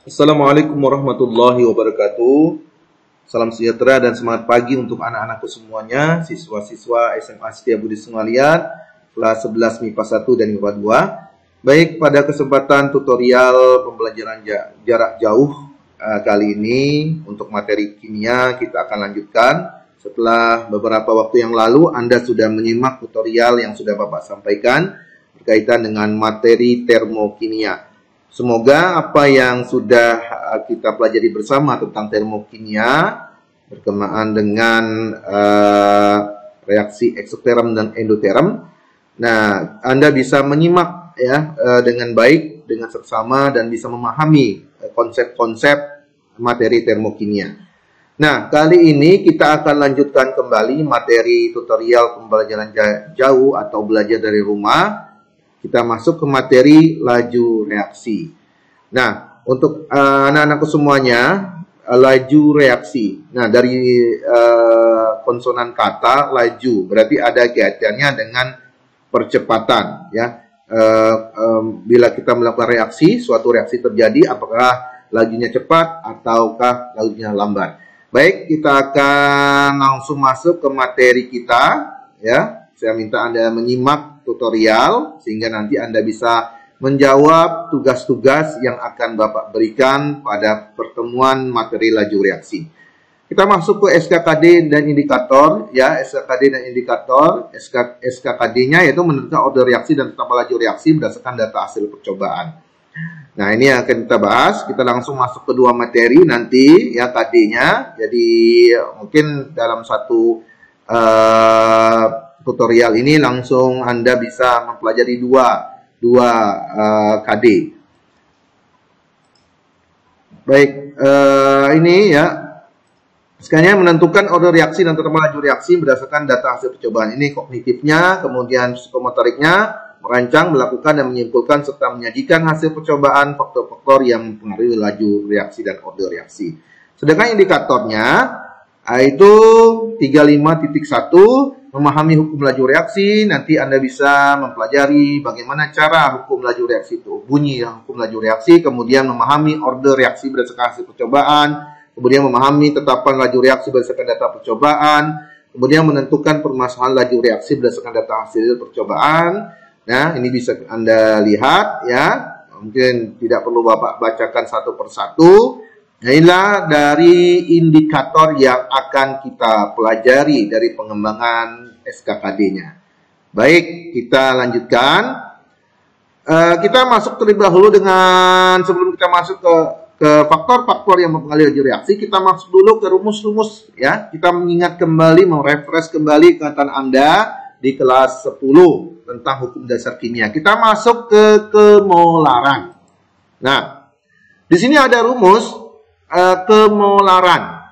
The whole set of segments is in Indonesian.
Assalamualaikum warahmatullahi wabarakatuh. Salam sejahtera dan semangat pagi untuk anak-anakku semuanya, siswa-siswa SMA Setiabudi Sungalian, kelas 11 MIPA 1 dan MIPA 2. Baik, pada kesempatan tutorial pembelajaran jarak jauh kali ini untuk materi kimia kita akan lanjutkan. Setelah beberapa waktu yang lalu Anda sudah menyimak tutorial yang sudah Bapak sampaikan berkaitan dengan materi termokimia. Semoga apa yang sudah kita pelajari bersama tentang termokimia berkenaan dengan reaksi eksoterm dan endoterm. Nah, Anda bisa menyimak ya dengan baik, dengan seksama dan bisa memahami konsep-konsep materi termokimia. Nah, kali ini kita akan lanjutkan kembali materi tutorial pembelajaran jauh atau belajar dari rumah. Kita masuk ke materi laju reaksi. Nah, untuk anak-anakku semuanya, laju reaksi. Nah, dari konsonan kata laju, berarti ada kaitannya dengan percepatan. Ya, bila kita melakukan reaksi, suatu reaksi terjadi, apakah lajunya cepat ataukah lajunya lambat. Baik, kita akan langsung masuk ke materi kita. Ya, saya minta Anda menyimak tutorial sehingga nanti Anda bisa menjawab tugas-tugas yang akan Bapak berikan pada pertemuan materi laju reaksi. Kita masuk ke SKKD dan indikator ya, SKKD dan indikator. SKKD-nya yaitu menentukan order reaksi dan tata laju reaksi berdasarkan data hasil percobaan. Nah, ini yang akan kita bahas. Kita langsung masuk ke dua materi nanti ya, KD-nya. Jadi mungkin dalam satu tutorial ini langsung Anda bisa mempelajari dua KD. Baik, ini ya. Sekalian menentukan order reaksi dan tata laju reaksi berdasarkan data hasil percobaan. Ini kognitifnya, kemudian psikomotoriknya, merancang, melakukan dan menyimpulkan serta menyajikan hasil percobaan faktor-faktor yang mempengaruhi laju reaksi dan order reaksi. Sedangkan indikatornya itu 35.1 memahami hukum laju reaksi. Nanti Anda bisa mempelajari bagaimana cara hukum laju reaksi itu bunyi hukum laju reaksi, kemudian memahami order reaksi berdasarkan hasil percobaan, kemudian memahami tetapan laju reaksi berdasarkan data percobaan, kemudian menentukan permasalahan laju reaksi berdasarkan data hasil percobaan. Nah, ini bisa Anda lihat ya. Mungkin tidak perlu Bapak bacakan satu persatu. Nah, inilah dari indikator yang akan kita pelajari dari pengembangan SKKD-nya. Baik, kita lanjutkan. Kita masuk terlebih dahulu dengan, sebelum kita masuk ke faktor-faktor yang mempengaruhi laju reaksi, kita masuk dulu ke rumus-rumus ya. Kita mengingat kembali, merefresh kembali ingatan Anda di kelas 10 tentang hukum dasar kimia. Kita masuk ke kemolaran. Nah, di sini ada rumus kemolaran.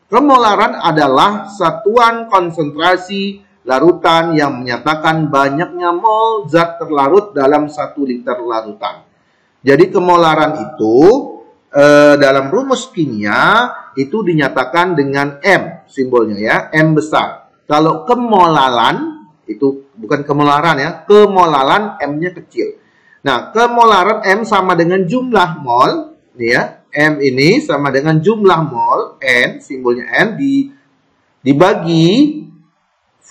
Kemolaran adalah satuan konsentrasi larutan yang menyatakan banyaknya mol zat terlarut dalam 1 liter larutan. Jadi kemolaran itu dalam rumus kimia itu dinyatakan dengan M simbolnya ya, M besar. Kalau kemolaran itu bukan kemolaran ya, kemolaran M-nya kecil. Nah, kemolaran M sama dengan jumlah mol, nih ya. M ini sama dengan jumlah mol, N, simbolnya N, dibagi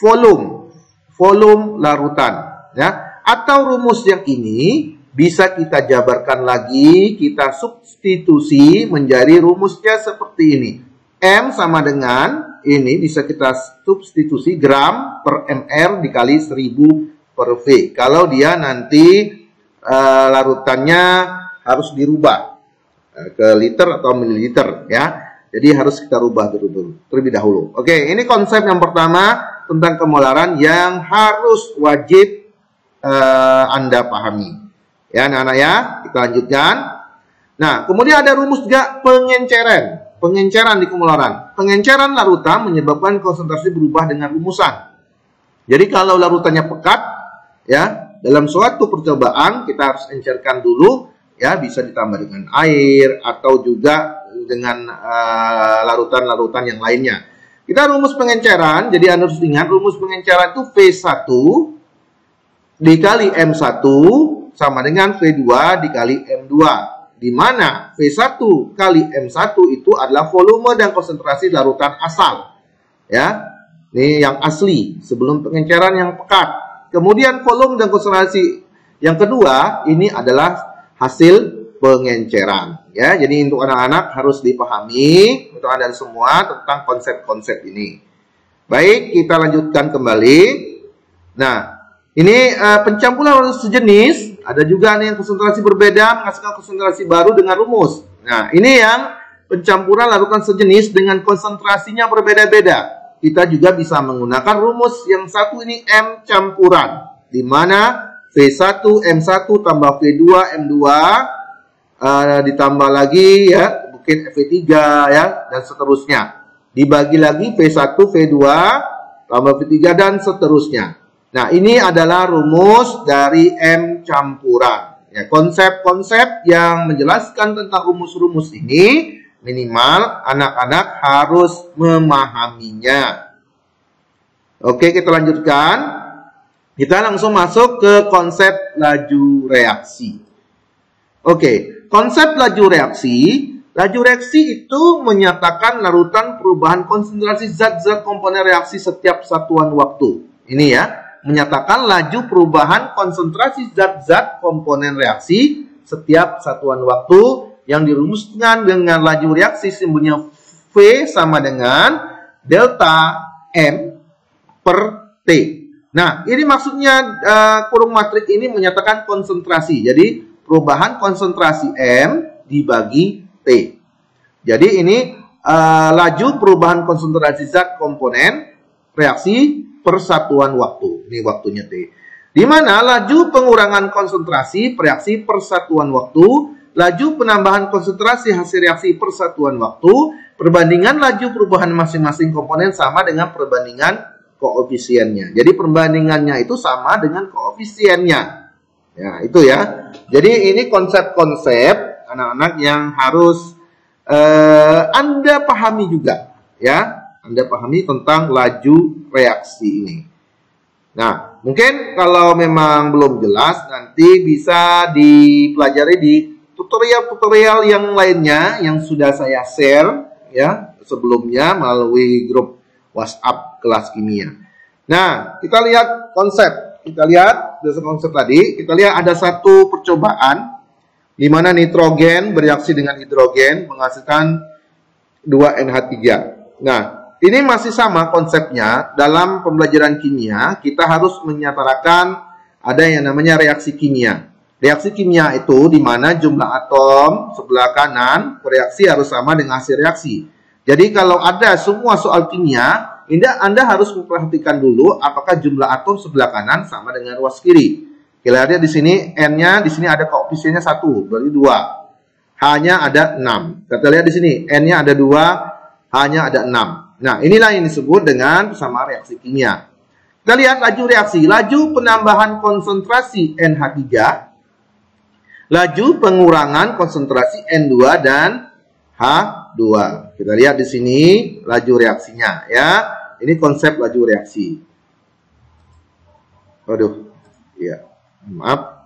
volume larutan. Ya. Atau rumus yang ini bisa kita jabarkan lagi, kita substitusi menjadi rumusnya seperti ini. M sama dengan, ini bisa kita substitusi gram per mr dikali 1000 per V. Kalau dia nanti larutannya harus dirubah ke liter atau mililiter ya. Jadi harus kita rubah terlebih dahulu. Oke, ini konsep yang pertama tentang kemolaran yang harus wajib Anda pahami. Ya, anak-anak ya, kita lanjutkan. Nah, kemudian ada rumus juga pengenceran. Pengenceran di kemolaran. Pengenceran larutan menyebabkan konsentrasi berubah dengan rumusan. Jadi kalau larutannya pekat ya, dalam suatu percobaan kita harus encerkan dulu. Ya, bisa ditambah dengan air atau juga dengan larutan-larutan yang lainnya. Kita rumus pengenceran, jadi Anda harus ingat rumus pengenceran itu V1 dikali M1 sama dengan V2 dikali M2. di mana V1 kali M1 itu adalah volume dan konsentrasi larutan asal. Ya, ini yang asli sebelum pengenceran yang pekat. Kemudian volume dan konsentrasi yang kedua ini adalah hasil pengenceran. Ya, jadi untuk anak-anak harus dipahami untuk Anda semua tentang konsep-konsep ini. Baik, kita lanjutkan kembali. Nah, ini pencampuran sejenis, ada juga nih yang konsentrasi berbeda menghasilkan konsentrasi baru dengan rumus. Nah, ini yang pencampuran larutan sejenis dengan konsentrasinya berbeda-beda. Kita juga bisa menggunakan rumus yang satu ini M campuran, di mana V1 M1 tambah V2 M2 ditambah lagi ya mungkin V3 ya dan seterusnya. Dibagi lagi V1 V2 tambah V3 dan seterusnya. Nah, ini adalah rumus dari M campuran. Ya, konsep-konsep yang menjelaskan tentang rumus-rumus ini minimal anak-anak harus memahaminya. Oke, kita lanjutkan. Kita langsung masuk ke konsep laju reaksi. Oke, konsep laju reaksi. Laju reaksi itu menyatakan larutan perubahan konsentrasi zat-zat komponen reaksi setiap satuan waktu. Ini ya, menyatakan laju perubahan konsentrasi zat-zat komponen reaksi setiap satuan waktu yang dirumuskan dengan laju reaksi simbolnya V sama dengan delta M per T. Nah, ini maksudnya kurung matrik ini menyatakan konsentrasi. Jadi, perubahan konsentrasi M dibagi T. Jadi, ini laju perubahan konsentrasi zat komponen reaksi per satuan waktu. Ini waktunya T. Di mana laju pengurangan konsentrasi reaksi per satuan waktu, laju penambahan konsentrasi hasil reaksi per satuan waktu, perbandingan laju perubahan masing-masing komponen sama dengan perbandingan koefisiennya. Jadi perbandingannya itu sama dengan koefisiennya. Ya, itu ya. Jadi ini konsep-konsep anak-anak yang harus Anda pahami juga, ya. Anda pahami tentang laju reaksi ini. Nah, mungkin kalau memang belum jelas, nanti bisa dipelajari di tutorial-tutorial yang lainnya yang sudah saya share ya sebelumnya melalui grup WhatsApp kelas kimia. Nah, kita lihat konsep. Kita lihat dasar konsep tadi. Kita lihat ada satu percobaan di mana nitrogen bereaksi dengan hidrogen menghasilkan 2NH3. Nah, ini masih sama konsepnya. Dalam pembelajaran kimia, kita harus menyatakan ada yang namanya reaksi kimia. Reaksi kimia itu di mana jumlah atom sebelah kanan bereaksi harus sama dengan hasil reaksi. Jadi kalau ada semua soal kimia, Anda harus memperhatikan dulu apakah jumlah atom sebelah kanan sama dengan ruas kiri. Kita lihat di sini N-nya, di sini ada koefisiennya 1, berarti 2. H-nya ada 6. Kita lihat di sini N-nya ada 2, H-nya ada 6. Nah, inilah yang disebut dengan persamaan reaksi kimia. Kita lihat laju reaksi. Laju penambahan konsentrasi NH3. Laju pengurangan konsentrasi N2 dan H2. Kita lihat di sini laju reaksinya ya. Ini konsep laju reaksi. Waduh. Ya. Maaf.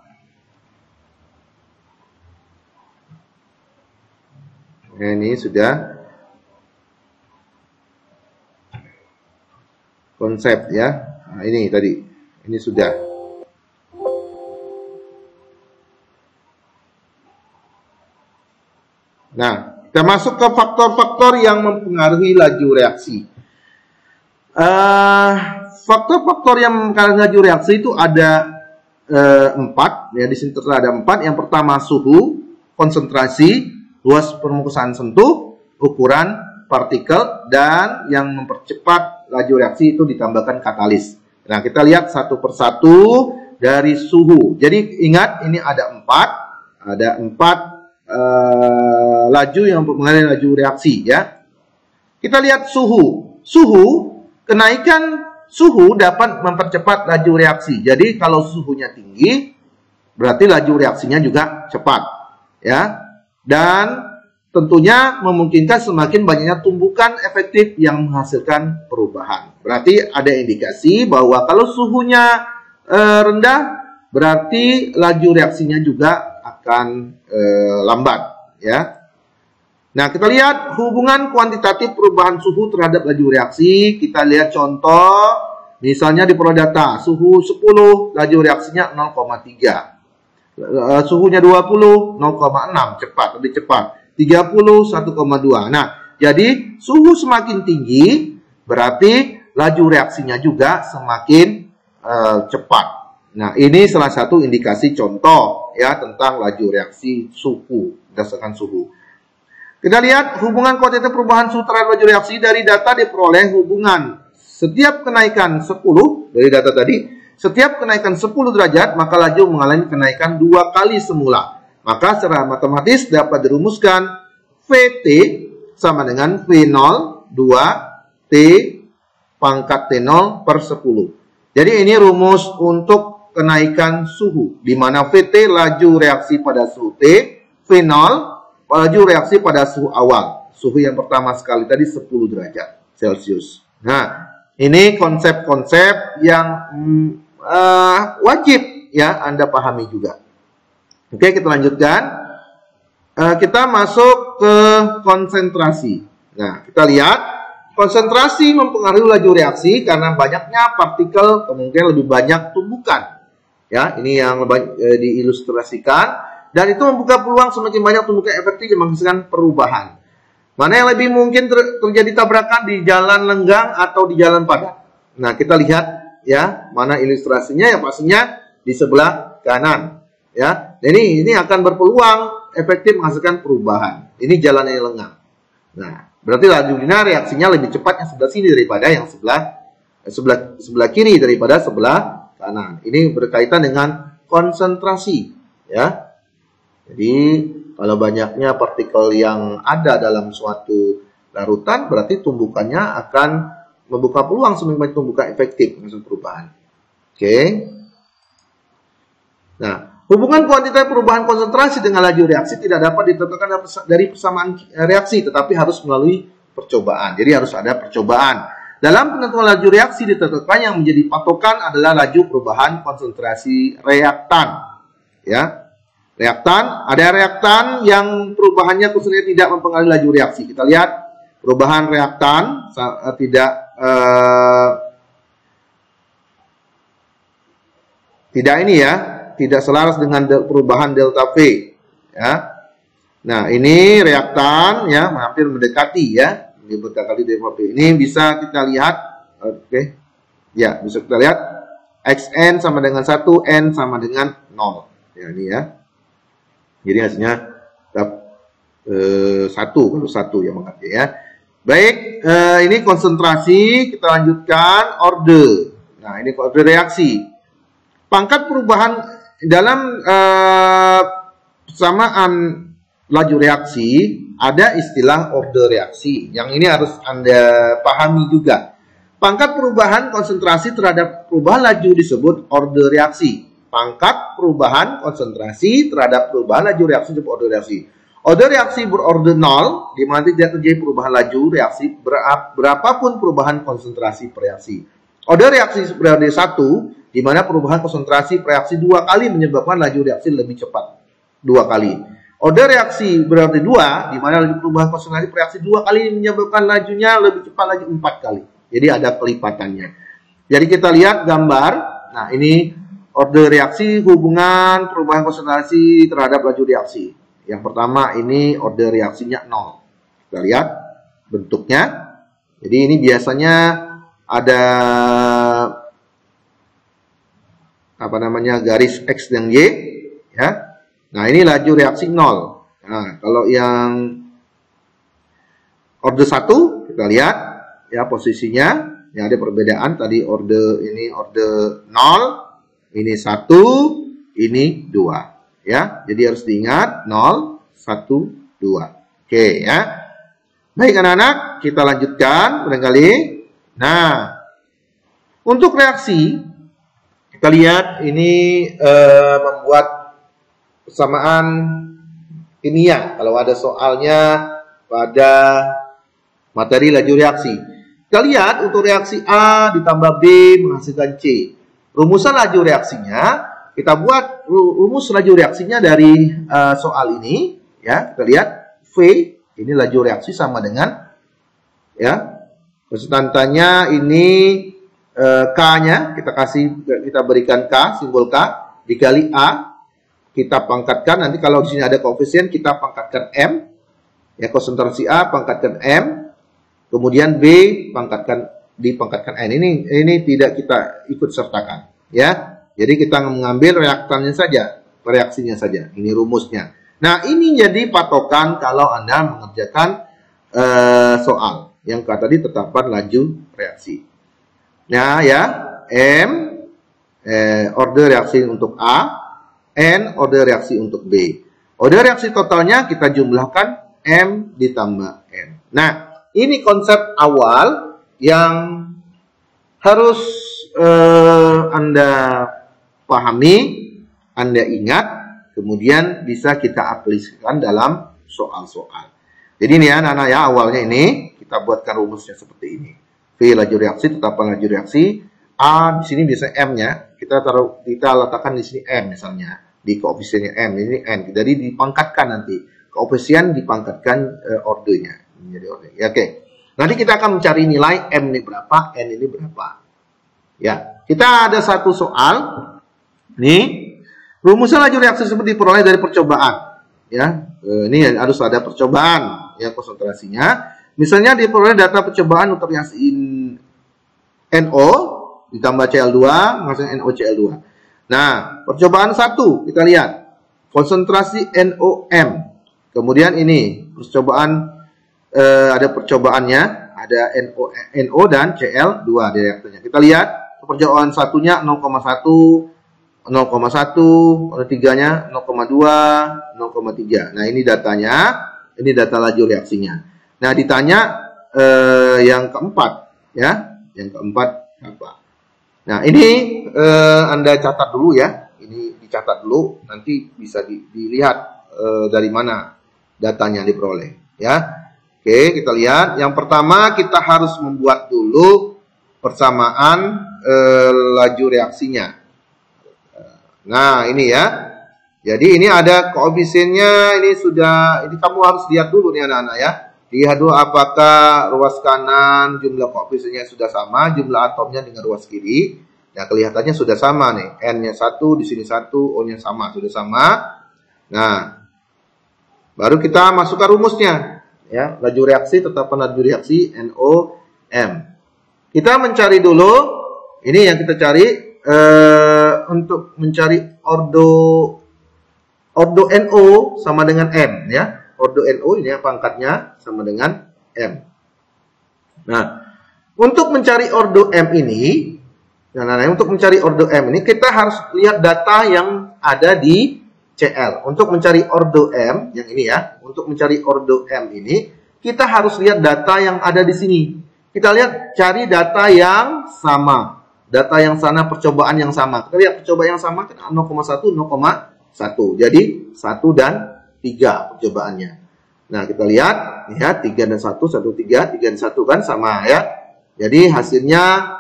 Ini sudah konsep ya. Nah, ini tadi. Ini sudah. Nah, kita masuk ke faktor-faktor yang mempengaruhi laju reaksi. Faktor-faktor yang mempengaruhi laju reaksi itu ada 4. Ya, di sini tertera ada 4. Yang pertama suhu, konsentrasi, luas permukaan sentuh, ukuran partikel, dan yang mempercepat laju reaksi itu ditambahkan katalis. Nah, kita lihat satu persatu dari suhu. Jadi ingat ini ada 4 laju yang mempengaruhi laju reaksi ya. Kita lihat suhu. Kenaikan suhu dapat mempercepat laju reaksi. Jadi kalau suhunya tinggi berarti laju reaksinya juga cepat ya. Dan tentunya memungkinkan semakin banyaknya tumbukan efektif yang menghasilkan perubahan. Berarti ada indikasi bahwa kalau suhunya rendah berarti laju reaksinya juga akan lambat, ya. Nah, kita lihat hubungan kuantitatif perubahan suhu terhadap laju reaksi. Kita lihat contoh, misalnya di pola data, suhu 10, laju reaksinya 0,3. Suhunya 20, 0,6, cepat, lebih cepat. 30, 1,2. Nah, jadi suhu semakin tinggi, berarti laju reaksinya juga semakin cepat. Nah, ini salah satu indikasi contoh ya tentang laju reaksi suhu, berdasarkan suhu. Kita lihat hubungan kuantitatif perubahan suhu terhadap laju reaksi. Dari data diperoleh hubungan setiap kenaikan 10, dari data tadi, setiap kenaikan 10 derajat, maka laju mengalami kenaikan 2 kali semula. Maka secara matematis dapat dirumuskan VT sama dengan V0 2 T pangkat T0 per 10. Jadi ini rumus untuk kenaikan suhu, di mana VT laju reaksi pada suhu T, V0 laju reaksi pada suhu awal. Suhu yang pertama sekali tadi 10 derajat Celcius. Nah, ini konsep-konsep yang wajib ya Anda pahami juga. Oke, kita lanjutkan. Kita masuk ke konsentrasi. Nah, kita lihat konsentrasi mempengaruhi laju reaksi karena banyaknya partikel, kemungkinan lebih banyak tumbukan. Ya, ini yang diilustrasikan. Dan itu membuka peluang semakin banyak tumbukan efektif yang menghasilkan perubahan. Mana yang lebih mungkin terjadi tabrakan, di jalan lenggang atau di jalan padat? Nah, kita lihat ya, mana ilustrasinya, ya pastinya di sebelah kanan. Ya, ini akan berpeluang efektif menghasilkan perubahan. Ini jalan yang lengang. Nah, berarti lajunya reaksinya lebih cepat yang sebelah sini daripada yang sebelah kiri daripada sebelah kanan. Ini berkaitan dengan konsentrasi, ya. Jadi kalau banyaknya partikel yang ada dalam suatu larutan, berarti tumbukannya akan membuka peluang semakin banyak tumbukan efektif menghasilkan perubahan. Oke. Nah, hubungan kuantitatif perubahan konsentrasi dengan laju reaksi tidak dapat ditentukan dari persamaan reaksi, tetapi harus melalui percobaan. Jadi harus ada percobaan. Dalam penentuan laju reaksi ditentukan yang menjadi patokan adalah laju perubahan konsentrasi reaktan. Ya. Reaktan, ada reaktan yang perubahannya khususnya tidak mempengaruhi laju reaksi. Kita lihat perubahan reaktan tidak ini ya, tidak selaras dengan perubahan delta V. Ya. Nah, ini reaktan ya, hampir mendekati ya, mendekati delta V. Ini bisa kita lihat, oke, ya bisa kita lihat Xn sama dengan 1, N sama dengan 0. Ya, ini ya. Jadi hasilnya 1 kalau 1 ya mengerti ya. Baik, ini konsentrasi, kita lanjutkan orde. Nah, ini orde reaksi. Pangkat perubahan dalam persamaan laju reaksi ada istilah orde reaksi. Yang ini harus Anda pahami juga. Pangkat perubahan konsentrasi terhadap perubahan laju disebut orde reaksi. Pangkat perubahan konsentrasi terhadap perubahan laju reaksi disebut orde reaksi. Orde reaksi berorde 0, di mana tidak terjadi perubahan laju reaksi berapapun perubahan konsentrasi per reaksi. Orde reaksi berorde 1, di mana perubahan konsentrasi per reaksi 2 kali menyebabkan laju reaksi lebih cepat 2 kali. Orde reaksi berorde 2, di mana perubahan konsentrasi per reaksi 2 kali menyebabkan lajunya lebih cepat lagi 4 kali. Jadi ada kelipatannya. Jadi kita lihat gambar. Nah, ini orde reaksi, hubungan perubahan konsentrasi terhadap laju reaksi. Yang pertama ini orde reaksinya 0. Kita lihat bentuknya. Jadi ini biasanya ada apa namanya, garis X dan Y ya. Nah, ini laju reaksi 0. Nah, kalau yang orde 1 kita lihat ya posisinya, yang ada perbedaan tadi orde ini orde 0. Ini 1, ini 2. Ya, jadi harus diingat 0, 1, 2. Oke ya. Baik anak-anak, kita lanjutkan barangkali. Nah, untuk reaksi, kita lihat ini membuat persamaan kimia. Kalau ada soalnya pada materi laju reaksi. Kita lihat untuk reaksi A ditambah B menghasilkan C. Rumusan laju reaksinya kita buat rumus laju reaksinya dari soal ini, ya. Kita lihat V ini laju reaksi sama dengan, ya, konstantanya ini K-nya kita berikan K, simbol K, dikali A, kita pangkatkan, nanti kalau di sini ada koefisien kita pangkatkan M, ya, konsentrasi A pangkatkan M, kemudian B dipangkatkan N. Ini tidak kita ikut sertakan, ya. Jadi kita mengambil reaktannya saja, reaksinya saja. Ini rumusnya. Nah, ini jadi patokan kalau Anda mengerjakan soal yang tadi tetapan laju reaksi. Nah, ya, M order reaksi untuk A, N order reaksi untuk B. Order reaksi totalnya kita jumlahkan M ditambah N. Nah, ini konsep awal yang harus Anda pahami, Anda ingat, kemudian bisa kita aplikasikan dalam soal-soal. Jadi ini ya, anak-anak, ya, awalnya ini kita buatkan rumusnya seperti ini. V laju reaksi, tetapan laju reaksi. A di sini bisa M-nya, kita letakkan di sini M misalnya, di koefisiennya M, ini N. Jadi dipangkatkan nanti, koefisien dipangkatkan ordernya. Menjadi order. Ya, oke. Nanti kita akan mencari nilai M ini berapa, N ini berapa. Ya, kita ada satu soal. Nih, rumusnya laju reaksi seperti diperoleh dari percobaan. Ya, ini harus ada percobaan, ya, konsentrasinya. Misalnya diperoleh data percobaan untuk reaksi NO ditambah Cl2 menghasilkan NOCl2. Nah, percobaan 1 kita lihat konsentrasi NOM. Kemudian ini percobaan ada percobaannya, ada NO dan Cl2 di reaktornya. Kita lihat percobaan satunya 0,1, 0,1, tiganya 0,2, 0,3. Nah, ini datanya, ini data laju reaksinya. Nah, ditanya yang keempat, ya, yang keempat apa? Nah, ini Anda catat dulu, ya, ini dicatat dulu, nanti bisa dilihat dari mana datanya diperoleh, ya. Oke, kita lihat. Yang pertama kita harus membuat dulu persamaan laju reaksinya. Nah, ini ya. Jadi ini ada koefisiennya, ini kamu harus lihat dulu nih anak-anak, ya. Lihat dulu apakah ruas kanan jumlah koefisiennya sudah sama, jumlah atomnya dengan ruas kiri. Ya, kelihatannya sudah sama nih. N-nya 1, di sini 1, O-nya sama, sudah sama. Nah, baru kita masukkan rumusnya. Ya, laju reaksi, tetapan laju reaksi NOM. Kita mencari dulu, ini yang kita cari untuk mencari ordo NO sama dengan M, ya. Ordo NO ini pangkatnya sama dengan M. Nah, untuk mencari ordo M ini, untuk mencari ordo M ini kita harus lihat data yang ada di Cl. Untuk mencari ordo M yang ini, ya, untuk mencari ordo M ini kita harus lihat data yang ada di sini. Kita lihat cari data yang sama. Data yang sana, percobaan yang sama. Kita lihat percobaan yang sama kan 0,1, 0,1. Jadi 1 dan 3 percobaannya. Nah, kita lihat, ya, 3 dan 1, 1, 3, 3 dan 1 kan sama, ya. Jadi hasilnya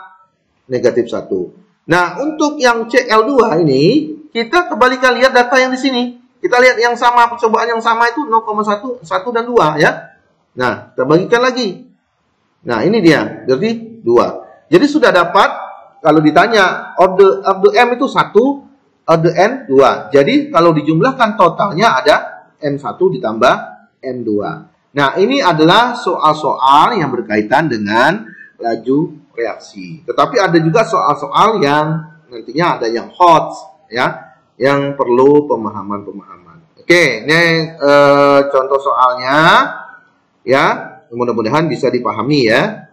negatif 1. Nah, untuk yang Cl2 ini, kita kembalikan lihat data yang di sini. Kita lihat yang sama, percobaan yang sama itu 0,1, 1 dan 2, ya. Nah, kita bagikan lagi. Nah, ini dia, berarti 2. Jadi sudah dapat, kalau ditanya, order M itu 1, order N 2. Jadi, kalau dijumlahkan totalnya ada M1 ditambah M2. Nah, ini adalah soal-soal yang berkaitan dengan laju reaksi. Tetapi ada juga soal-soal yang nantinya ada yang hot, ya, yang perlu pemahaman-pemahaman. Oke, ini contoh soalnya, ya, mudah-mudahan bisa dipahami, ya.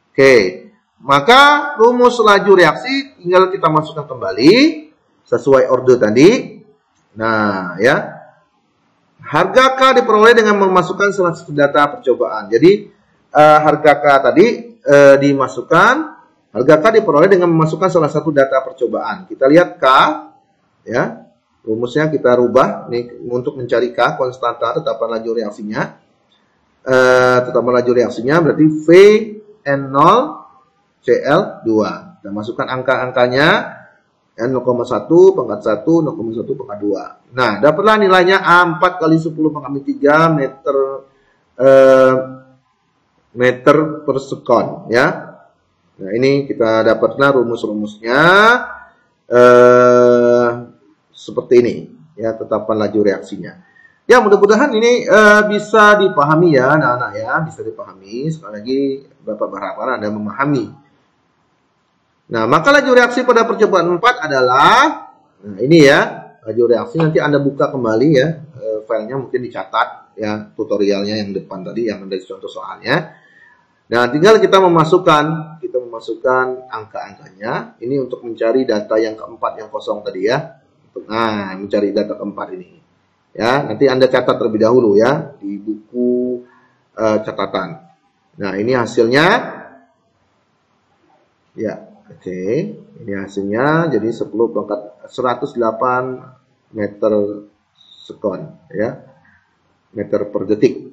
Oke, maka rumus laju reaksi tinggal kita masukkan kembali sesuai order tadi. Nah, ya, harga K diperoleh dengan memasukkan salah satu data percobaan. Jadi harga K tadi dimasukkan, harga K diperoleh dengan memasukkan salah satu data percobaan. Kita lihat K, ya, rumusnya kita rubah nih untuk mencari K, konstanta tetapan laju reaksinya. Tetapan laju reaksinya berarti V N0 Cl2. Kita masukkan angka-angkanya, Ya, 0,1 pangkat 1, 0,1 pangkat 2. Nah, dapatlah nilainya A4 kali 10 pangkat 3 meter per sekon, ya. Nah, ini kita dapatlah rumus-rumusnya seperti ini, ya, tetapan laju reaksinya. Ya, mudah-mudahan ini bisa dipahami ya, anak-anak ya, bisa dipahami. Sekali lagi, Bapak berharap Anda memahami. Nah, maka laju reaksi pada percobaan 4 adalah, nah ini ya, laju reaksi nanti Anda buka kembali ya, filenya mungkin dicatat ya, tutorialnya yang depan tadi, yang ada di contoh soalnya. Nah, tinggal kita memasukkan angka-angkanya, ini untuk mencari data yang keempat yang kosong tadi ya. Nah, mencari data keempat ini. Ya, nanti Anda catat terlebih dahulu ya, di buku catatan. Nah, ini hasilnya. Ya. Oke, ini hasilnya jadi 108 meter sekon ya. Meter per detik.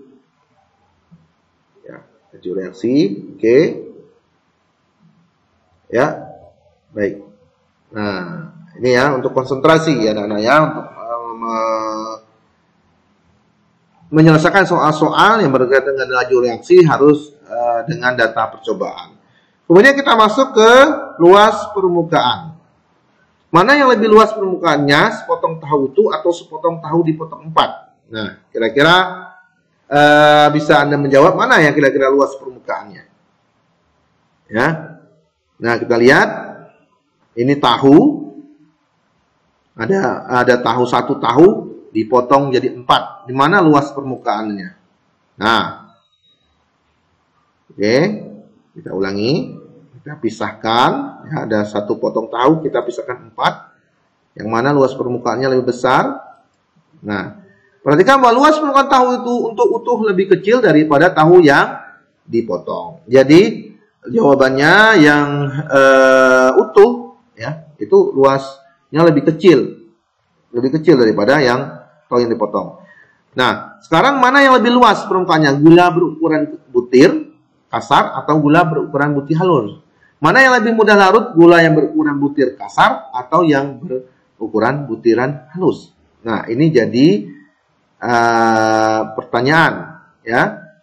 Ya, laju reaksi, oke. Ya. Baik. Nah, ini ya untuk konsentrasi ya anak-anak ya, untuk menyelesaikan soal-soal yang berkaitan dengan laju reaksi harus dengan data percobaan. Kemudian kita masuk ke luas permukaan. Mana yang lebih luas permukaannya, sepotong tahu utuh atau sepotong tahu dipotong 4? Nah, kira-kira bisa Anda menjawab mana yang kira-kira luas permukaannya? Ya. Nah, kita lihat ini tahu. Ada tahu, satu tahu dipotong jadi 4. Di mana luas permukaannya? Nah. Oke, kita ulangi. Kita pisahkan, ya, ada satu potong tahu, kita pisahkan 4. Yang mana luas permukaannya lebih besar. Nah, perhatikan bahwa luas permukaan tahu itu untuk utuh lebih kecil daripada tahu yang dipotong. Jadi, jawabannya yang utuh, ya, itu luasnya lebih kecil. Lebih kecil daripada yang tahu yang dipotong. Nah, sekarang mana yang lebih luas permukaannya? Gula berukuran butir kasar atau gula berukuran butir halus? Mana yang lebih mudah larut, gula yang berukuran butir kasar atau yang berukuran butiran halus? Nah, ini jadi pertanyaan, ya.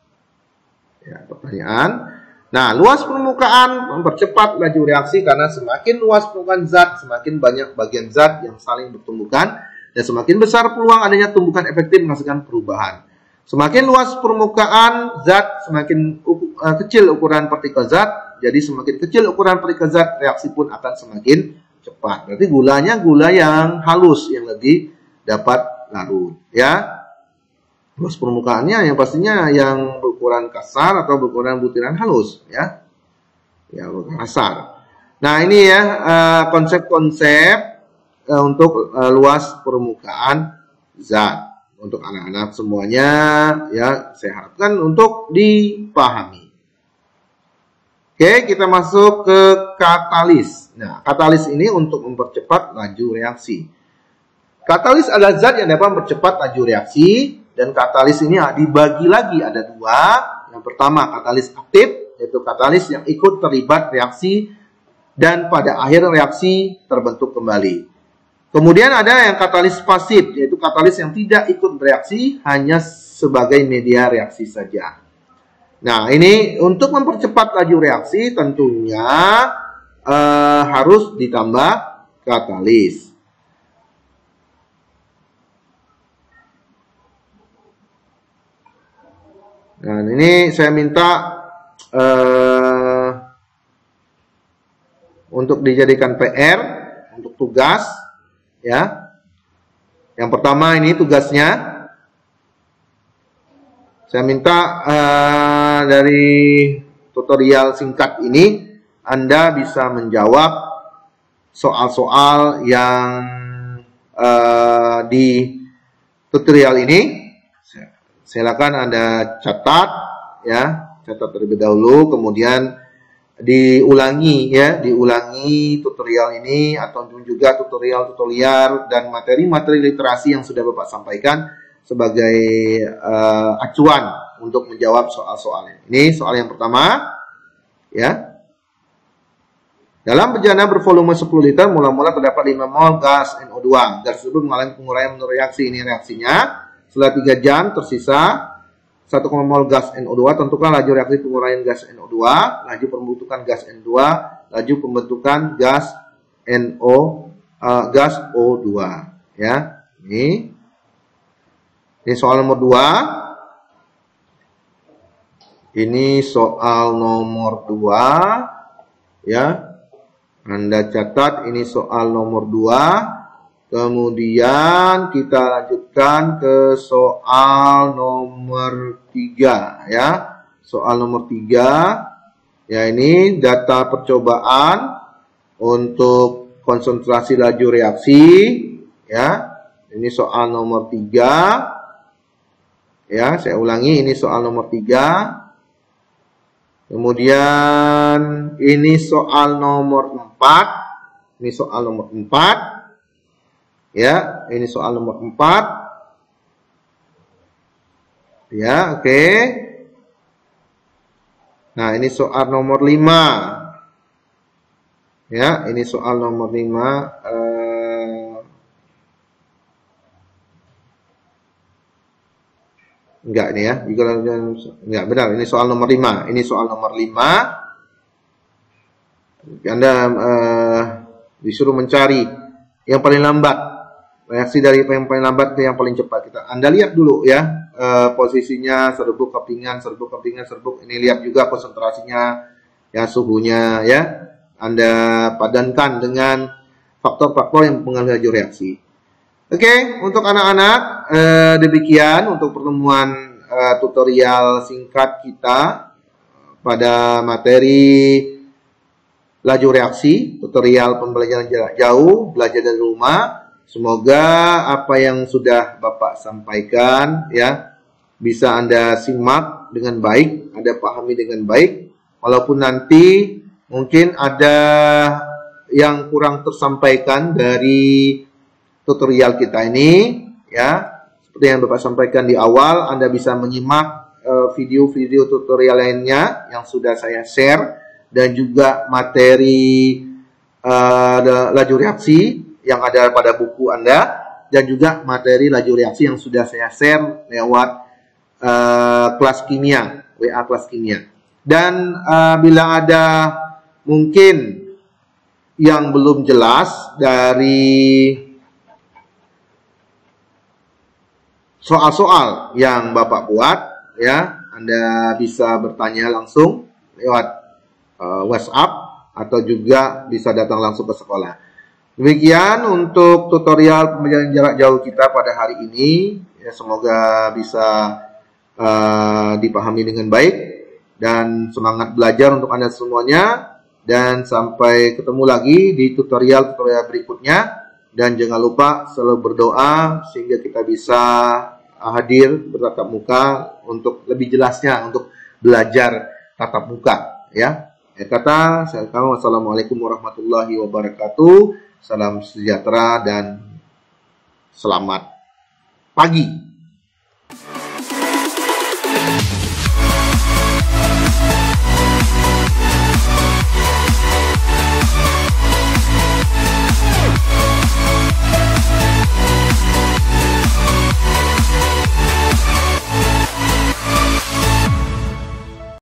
Ya, pertanyaan. Nah, luas permukaan mempercepat laju reaksi karena semakin luas permukaan zat, semakin banyak bagian zat yang saling bertumbukan, dan semakin besar peluang adanya tumbukan efektif menghasilkan perubahan. Semakin luas permukaan zat, semakin kecil ukuran partikel zat. Jadi semakin kecil ukuran partikel zat, reaksi pun akan semakin cepat. Berarti gulanya gula yang halus yang lebih dapat larut, ya. Luas permukaannya yang pastinya yang berukuran kasar atau berukuran butiran halus, ya. Ya, berukuran kasar. Nah, ini ya konsep-konsep untuk luas permukaan zat. Untuk anak-anak semuanya, ya, saya harapkan untuk dipahami. Oke, kita masuk ke katalis. Nah, katalis ini untuk mempercepat laju reaksi. Katalis adalah zat yang dapat mempercepat laju reaksi, dan katalis ini dibagi lagi ada 2. Yang pertama, katalis aktif, yaitu katalis yang ikut terlibat reaksi dan pada akhir reaksi terbentuk kembali. Kemudian ada yang katalis pasif, yaitu katalis yang tidak ikut bereaksi, hanya sebagai media reaksi saja. Nah, ini untuk mempercepat laju reaksi tentunya harus ditambah katalis. Nah, ini saya minta untuk dijadikan PR, untuk tugas, ya. Yang pertama ini tugasnya. Saya minta dari tutorial singkat ini Anda bisa menjawab soal-soal yang di tutorial ini. Silakan Anda catat, ya, catat terlebih dahulu, kemudian diulangi, ya, diulangi tutorial ini atau juga tutorial dan materi-materi literasi yang sudah Bapak sampaikan sebagai acuan untuk menjawab soal-soalnya. Ini soal yang pertama, ya. Dalam bejana bervolume 10 liter, mula-mula terdapat 5 mol gas NO2. Gas tersebut mengalami penguraian menurut reaksi. Ini reaksinya. Setelah 3 jam tersisa 1, mol gas NO2. Tentukan laju reaksi penguraian gas NO2, laju pembentukan gas N2, laju pembentukan gas gas O2. Ya, ini soal nomor 2. Ini soal nomor 2. Ya. Anda catat, ini soal nomor 2. Kemudian kita lanjutkan ke soal nomor 3 ya. Soal nomor 3 ya, ini data percobaan untuk konsentrasi laju reaksi ya. Ini soal nomor 3. Ya, saya ulangi, ini soal nomor 3. Kemudian ini soal nomor 4. Ini soal nomor 4. Ya, ini soal nomor 4. Ya, oke. Nah, ini soal nomor 5. Ya, ini soal nomor 5. Enggak ini ya, enggak benar, ini soal nomor 5. Ini soal nomor 5. Anda disuruh mencari yang paling lambat. Reaksi dari yang paling lambat ke yang paling cepat. Anda lihat dulu ya, posisinya serbuk, kepingan, serbuk, kepingan, serbuk. Ini lihat juga konsentrasinya, ya, suhunya ya. Anda padankan dengan faktor-faktor yang mempengaruhi laju reaksi. Oke, untuk anak-anak demikian untuk pertemuan tutorial singkat kita pada materi laju reaksi, tutorial pembelajaran jarak jauh, belajar dari rumah. Semoga apa yang sudah Bapak sampaikan ya bisa Anda simak dengan baik, Anda pahami dengan baik. Walaupun nanti mungkin ada yang kurang tersampaikan dari tutorial kita ini ya, seperti yang Bapak sampaikan di awal, Anda bisa menyimak video-video tutorial lainnya yang sudah saya share, dan juga materi laju reaksi yang ada pada buku Anda, dan juga materi laju reaksi yang sudah saya share lewat kelas kimia, WA kelas kimia. Dan bila ada mungkin yang belum jelas dari soal-soal yang Bapak buat ya, Anda bisa bertanya langsung lewat WhatsApp atau juga bisa datang langsung ke sekolah. Demikian untuk tutorial pembelajaran jarak jauh kita pada hari ini ya, semoga bisa dipahami dengan baik dan semangat belajar untuk Anda semuanya, dan sampai ketemu lagi di tutorial-tutorial berikutnya. Dan jangan lupa selalu berdoa sehingga kita bisa hadir bertatap muka untuk lebih jelasnya untuk belajar tatap muka ya. Kata saya, wassalamualaikum warahmatullahi wabarakatuh. Salam sejahtera dan selamat pagi.